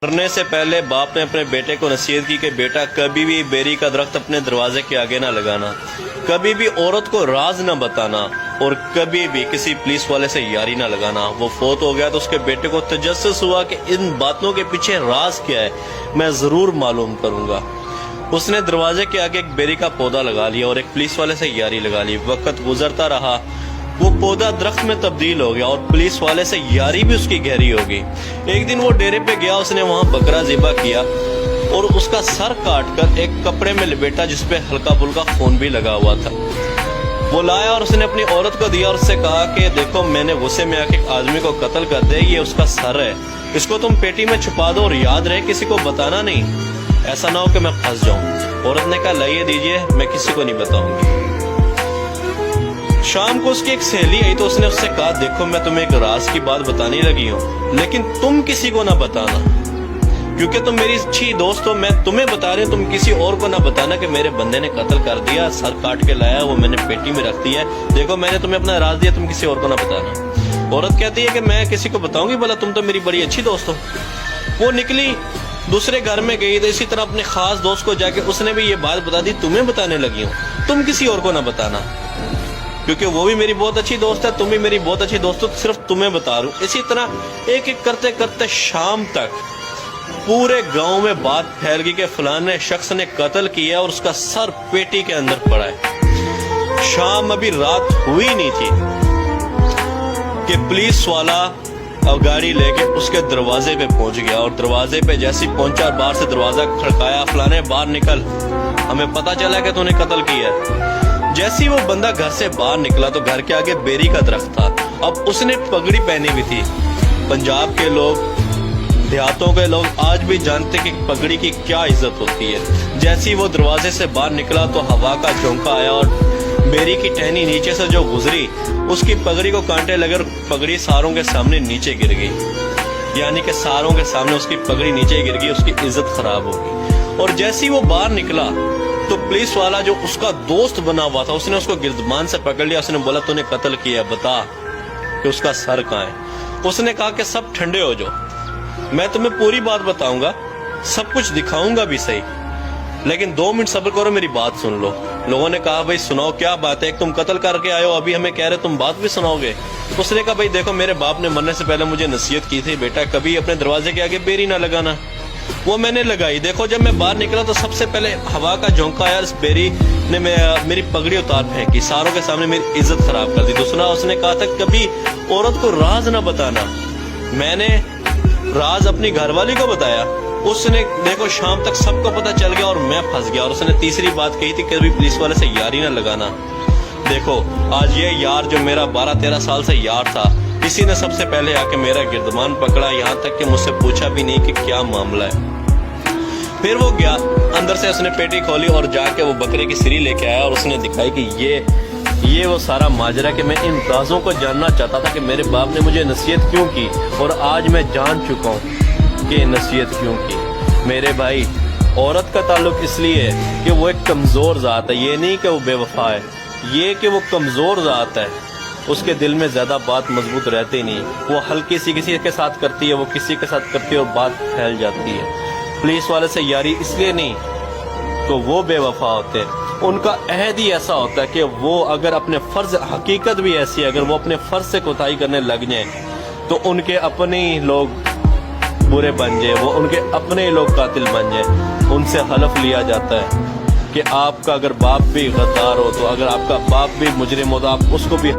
مرنے سے پہلے باپ نے اپنے بیٹے کو نصیحت کی کہ بیٹا کبھی بھی بیری کا درخت اپنے دروازے کے آگے نہ لگانا، کبھی بھی عورت کو راز نہ بتانا، اور کبھی بھی کسی پولیس والے سے یاری نہ لگانا۔ وہ فوت ہو گیا تو اس کے بیٹے کو تجسس ہوا کہ ان باتوں کے پیچھے راز کیا ہے، میں ضرور معلوم کروں گا۔ اس نے دروازے کے آگے ایک بیری کا پودا لگا لیا اور ایک پولیس والے سے یاری لگا لی۔ وقت گزرتا رہا، وہ پودا درخت میں تبدیل ہو گیا اور پولیس والے سے یاری بھی اس کی گہری ہو گئی۔ ایک دن وہ ڈیرے پہ گیا، اس نے وہاں بکرا ذبح کیا اور اس کا سر کاٹ کر ایک کپڑے میں لپیٹا جس پہ ہلکا پھلکا خون بھی لگا ہوا تھا۔ وہ لایا اور اس نے اپنی عورت کو دیا اور اس سے کہا کہ دیکھو، میں نے غصے میں آ کے ایک آدمی کو قتل کر دیا، یہ اس کا سر ہے، اس کو تم پیٹی میں چھپا دو اور یاد رہے کسی کو بتانا نہیں، ایسا نہ ہو کہ میں پھنس جاؤں۔ عورت نے کہا لائیے دیجئے، میں کسی کو نہیں بتاؤں گی۔ شام کو اس کی ایک سہیلی آئی تو اس نے اس سے کہا دیکھو، میں تمہیں ایک راز کی بات بتانے لگی ہوں، لیکن تم کسی کو نہ بتانا، کیونکہ تم میری اچھی دوست ہو۔ میں تمہیں بتا رہی ہوں، تم کسی اور کو نہ بتانا کہ میرے بندے نے قتل کر دیا، سر کاٹ کے لایا، وہ میں نے پیٹی میں رکھ دیا ہے، دیکھو میں نے تمہیں اپنا راز دیا، تم کسی اور کو نہ بتانا۔ عورت کہتی ہے کہ میں کسی کو بتاؤں گی، بھلا تم تو میری بڑی اچھی دوست ہو۔ وہ نکلی، دوسرے گھر میں گئی تو اسی طرح اپنے خاص دوست کو جا کے اس نے بھی یہ بات بتا دی، تمہیں بتانے لگی ہوں، تم کسی اور کو نہ بتانا، کیونکہ وہ بھی میری بہت اچھی دوست ہے، تم بھی میری بہت اچھی دوست ہو، صرف تمہیں بتا رہا ہوں۔ اسی طرح ایک ایک کرتے کرتے شام تک پورے گاؤں میں بات پھیل گئی کہ فلانے شخص نے قتل کیا اور اس کا سر پیٹی کے اندر پڑا ہے۔ شام ابھی رات ہوئی نہیں تھی کہ پولیس والا گاڑی لے کے اس کے دروازے پہ پہنچ گیا، اور دروازے پہ جیسے پہنچا اور باہر سے دروازہ کھڑکایا، فلانے باہر نکل، ہمیں پتا چلا کہ تو نے قتل کیا ہے۔ جیسی وہ بندہ گھر سے باہر نکلا تو گھر کے آگے بیری کا درخت تھا۔ اب اس نے پگڑی پہنی ہوئی تھی۔ پنجاب کے لوگ، دیہاتوں کے لوگ آج بھی جانتے کہ پگڑی کی کیا عزت ہوتی ہے۔ جیسی وہ دروازے سے باہر نکلا تو ہوا کا جھونکا آیا اور بیری کی ٹہنی نیچے سے جو گزری، اس کی پگڑی کو کانٹے لگے اور پگڑی ساروں کے سامنے نیچے گر گئی، یعنی کہ ساروں کے سامنے اس کی پگڑی نیچے گر گئی، اس کی عزت خراب ہو گئی۔ اور جیسی وہ باہر نکلا تو پولیس والا جو اس کا دوست بنا ہوا تھا، اس نے اس کو گردبان سے پکڑ لیا، اس نے بولا تو نے قتل کیا، بتا کہ اس کا سر کہاں ہے۔ اس نے کہا کہ سب ٹھنڈے ہو جاؤ، میں تمہیں پوری بات بتاؤں گا، سب کچھ دکھاؤں گا بھی صحیح، لیکن 2 منٹ صبر کرو، میری بات سن لو۔ لوگوں نے کہا بھائی سناؤ کیا بات ہے، ایک تم قتل کر کے آئے ہو، ابھی ہمیں کہہ رہے تم بات بھی سناؤ گے۔ اس نے کہا بھائی دیکھو، میرے باپ نے مرنے سے پہلے مجھے نصیحت کی تھی، بیٹا کبھی اپنے دروازے کے آگے بیری نہ لگانا، وہ میں نے لگائی۔ دیکھو جب میں باہر نکلا تو سب سے پہلے ہوا کا جھونکا آیا، اس بیری نے میری پگڑی اتار پھینکی، ساروں کے سامنے میری عزت خراب کر دی۔ دوسرا اس نے کہا تھا کبھی عورت کو راز نہ بتانا، میں نے راز اپنی گھر والی کو بتایا، اس نے دیکھو شام تک سب کو پتہ چل گیا اور میں پھنس گیا۔ اور اس نے تیسری بات کہی تھی کہ کبھی پولیس والے سے یاری نہ لگانا۔ دیکھو آج یہ یار جو میرا 12-13 سال سے یار تھا، کسی نے سب سے پہلے آ کے میرا گردمان پکڑا، یہاں تک کہ مجھ سے پوچھا بھی نہیں کہ کیا معاملہ ہے۔ پھر وہ گیا اندر سے، اس نے پیٹی کھولی اور جا کے وہ بکرے کی سری لے کے آیا اور اس نے دکھائی کہ یہ وہ سارا ماجرا کہ میں ان رازوں کو جاننا چاہتا تھا کہ میرے باپ نے مجھے نصیحت کیوں کی، اور آج میں جان چکا ہوں کہ نصیحت کیوں کی۔ میرے بھائی، عورت کا تعلق اس لیے ہے کہ وہ ایک کمزور ذات ہے، یہ نہیں کہ وہ بے وفا ہے، یہ کہ وہ کمزور ذات ہے، اس کے دل میں زیادہ بات مضبوط رہتی نہیں، وہ ہلکی سی کسی کے ساتھ کرتی ہے، وہ کسی کے ساتھ کرتی ہے اور بات پھیل جاتی ہے۔ پولیس والے سے یاری اس لیے نہیں تو وہ بے وفا ہوتے ہیں، ان کا عہد ہی ایسا ہوتا ہے کہ وہ اگر اپنے فرض، حقیقت بھی ایسی ہے، اگر وہ اپنے فرض سے کوتاہی کرنے لگ جائیں تو ان کے اپنے ہی لوگ برے بن جائیں، وہ ان کے اپنے ہی لوگ قاتل بن جائیں۔ ان سے حلف لیا جاتا ہے کہ آپ کا اگر باپ بھی غدار ہو، تو اگر آپ کا باپ بھی مجرم ہو تو آپ اس کو بھی